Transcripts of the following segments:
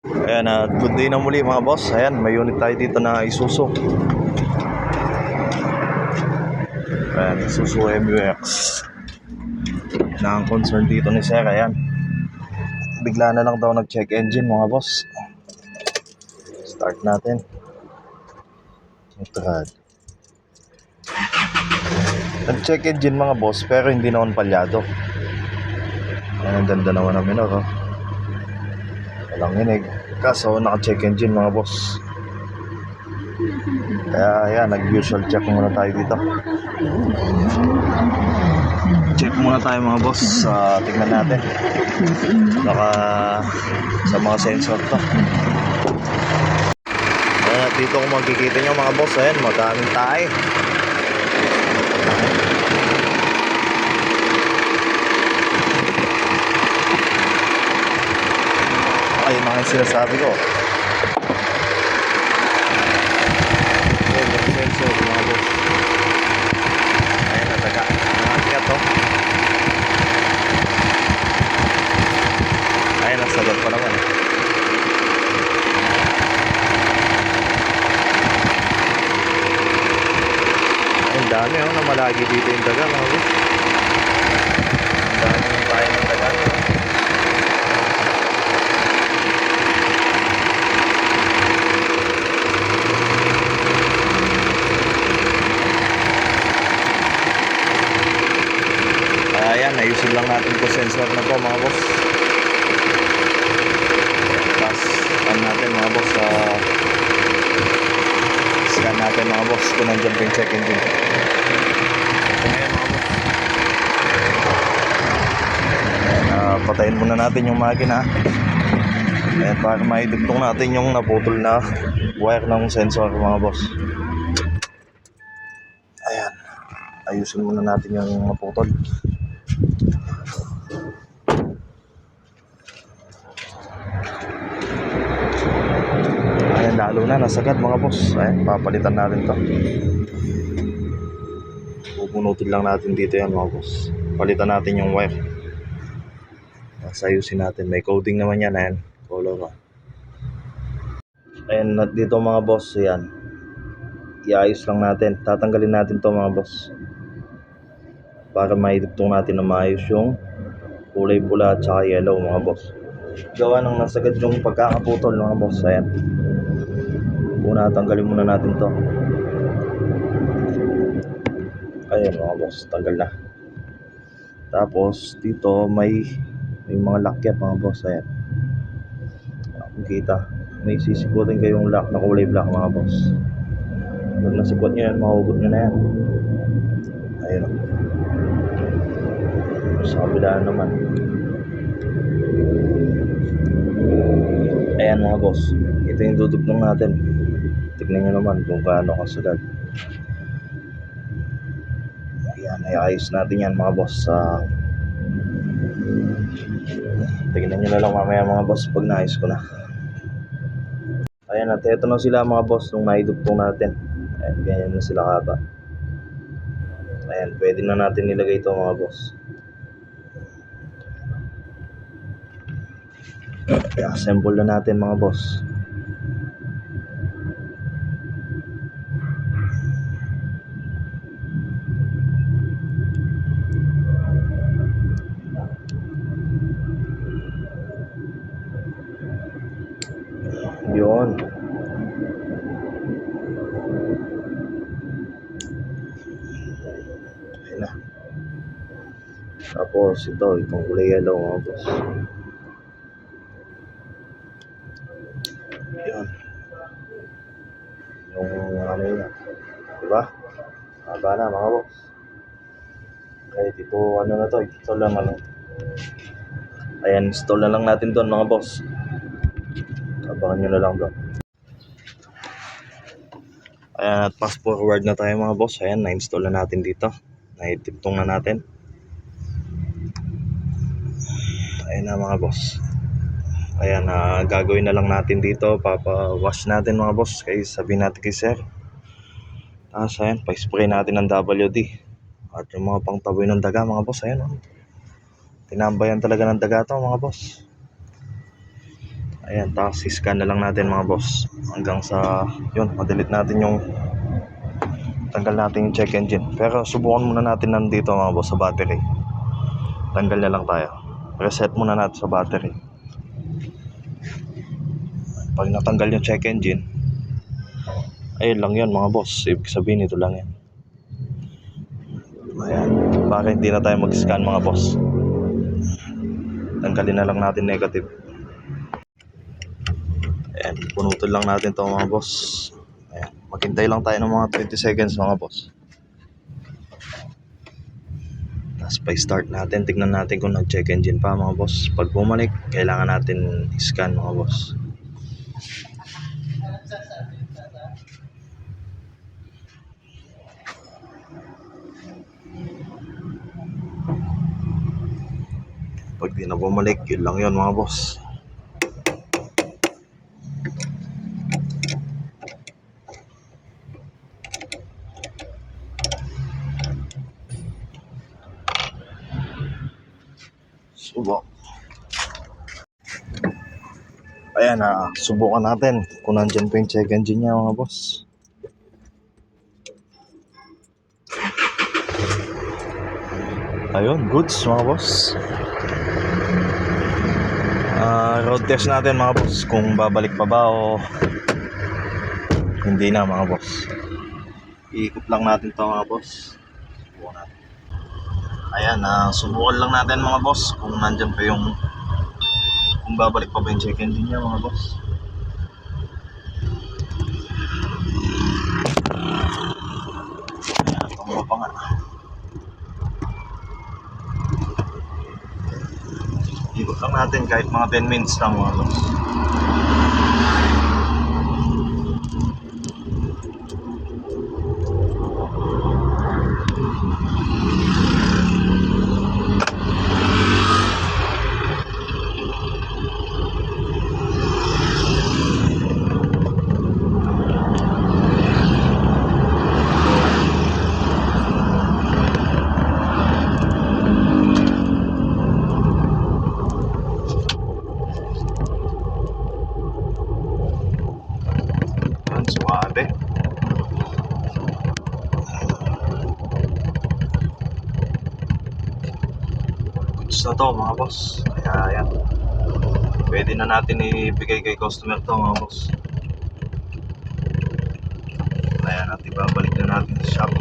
Ayan, good day na muli mga boss. Ayan, may unit tayo dito na Isuzu. Ayan, Isuzu MUX. Na ang concern dito ni Sir, ayan. Bigla na lang daw nag-check engine mga boss. Start natin. Nag-check engine mga boss, pero hindi naman palyado. Ayan, ang ganda naman ng minor, oh. Walang hinig. Kaso naka-check engine mga boss. Kaya ayan, nag-visual check muna tayo dito. Check muna tayo mga boss. Tignan natin. Baka sa mga sensor to. Ayan, at dito kung makikita nyo mga boss, ayan, madaming tae. Ayun mga sinasabi ko. Ayan, yung sensor mga boss. Ayan, nataga. Nakakiat to. Ayan, nasagot pa naman. Ayun, dami oh, na malagi dito yung daga mga boss. Ang dami yung tayo ng daga. Ayan, ayusin lang natin po sensor na po mga boss. Tapos scan natin mga boss, scan natin mga boss kung nandiyan po yung check engine. Ito na yan mga boss. Ayan, patayin muna natin yung makina. Ayan, para maidugtong natin yung naputol na wire ng sensor mga boss. Ayan, ayusin muna natin yung naputol. Ayan, lalo na nasagad mga boss. Ayan, papalitan natin to. Pupunutin lang natin dito yan mga boss. Palitan natin yung wire. Tapos ayusin natin. May coding naman yan. Ayan, color pa. Ayan, dito mga boss. Ayan, iayos lang natin. Tatanggalin natin to mga boss, para maidugtong natin na maayos yung kulay pula at saka yellow mga boss. Gawa ng nasagad yung pagkakaputol mga boss. Ayan, una tanggalin muna natin to. Ayan mga boss, tanggal na. Tapos dito may mga lock mga boss. Ayan, kung kita, may sisikutin kayong lock na kulay black mga boss. Pag nasikot nyo yan, mahugot nyo na yan. Ayun o. Sa kabila naman. Ayan mga boss, ito yung dudugtong natin. Tignan nyo naman kung gaano kasagad. Ayan, ayos natin yan mga boss. Tignan nyo na lang mamaya mga boss pag naayos ko na. Ayan, at eto na sila mga boss nung naidugtong natin. Ayan, ganyan na sila kaba. Ayan, pwede na natin nilagay ito mga boss. I-assemble na natin mga boss. Yun. Ayan na. Tapos itong kulay yellow mga boss. Yun. Yung ano yun, diba? Haba na mga boss. Kahit ito ano na to, install lang ano. Ayan, install na lang natin doon mga boss. Abangan nyo na lang doon. Ayan, at fast forward na tayo mga boss. Ayan, na-install na natin dito. Naitiptong na natin. Ayan na mga boss. Ayan, gagawin na lang natin dito. Papa-wash natin mga boss. Kaya sabihin natin kay sir. Tapos ayan, pa-spray natin ng WD. At yung mga pangtaboy ng daga mga boss. Ayan, tinambayan talaga ng daga to mga boss. Ayan, tapos i-scan na lang natin mga boss hanggang sa yun, ma-delete natin yung tanggal natin yung check engine. Pero subukan muna natin nandito mga boss sa battery. Tanggal na lang tayo, reset muna natin sa battery. Pag natanggal yung check engine, ayun lang yun mga boss, ibig sabihin ito lang yan. Ayan, baka hindi na tayo mag-scan mga boss, tanggalin na lang natin negative. Ayan, punutin lang natin to mga boss. Ayan, maghintay lang tayo ng mga 20 seconds mga boss. Tapos pa-start natin, tignan natin kung nag-check engine pa mga boss. Pag bumalik, kailangan natin i-scan mga boss. Pag di na bumalik, yun lang yun mga boss. Subok. Ayan, subukan natin kung nandyan pa yung check engine niya mga boss. Ayun, goods mga boss. Road test natin mga boss kung babalik pa ba o hindi na mga boss. Iikot lang natin to mga boss. Subukan natin. Ayan, subukan lang natin mga boss kung nandyan pa yung, kung babalik pa ba yung check engine niya mga boss. Ayan, tumba pa nga. Ikot lang natin kahit mga 10 minutes lang mga boss. Suwabe. Goods na to mga boss. Kaya yan, pwede na natin ibigay kay customer to mga boss. Kaya natin babalik na natin sa shop.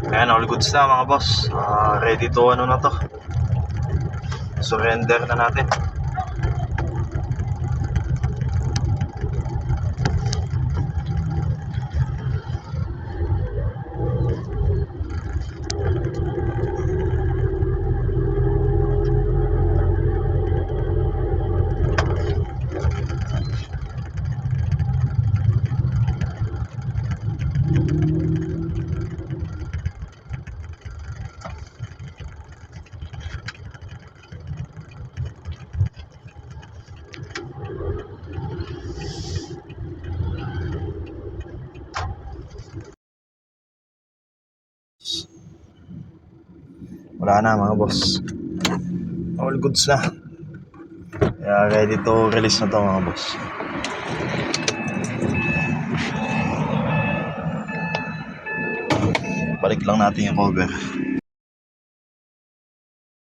Ayan, all goods na mga boss. Ready to ano na to, surrender na natin. Wala na mga boss. All goods na. Kaya ready to release na to mga boss. Balik lang natin yung cover.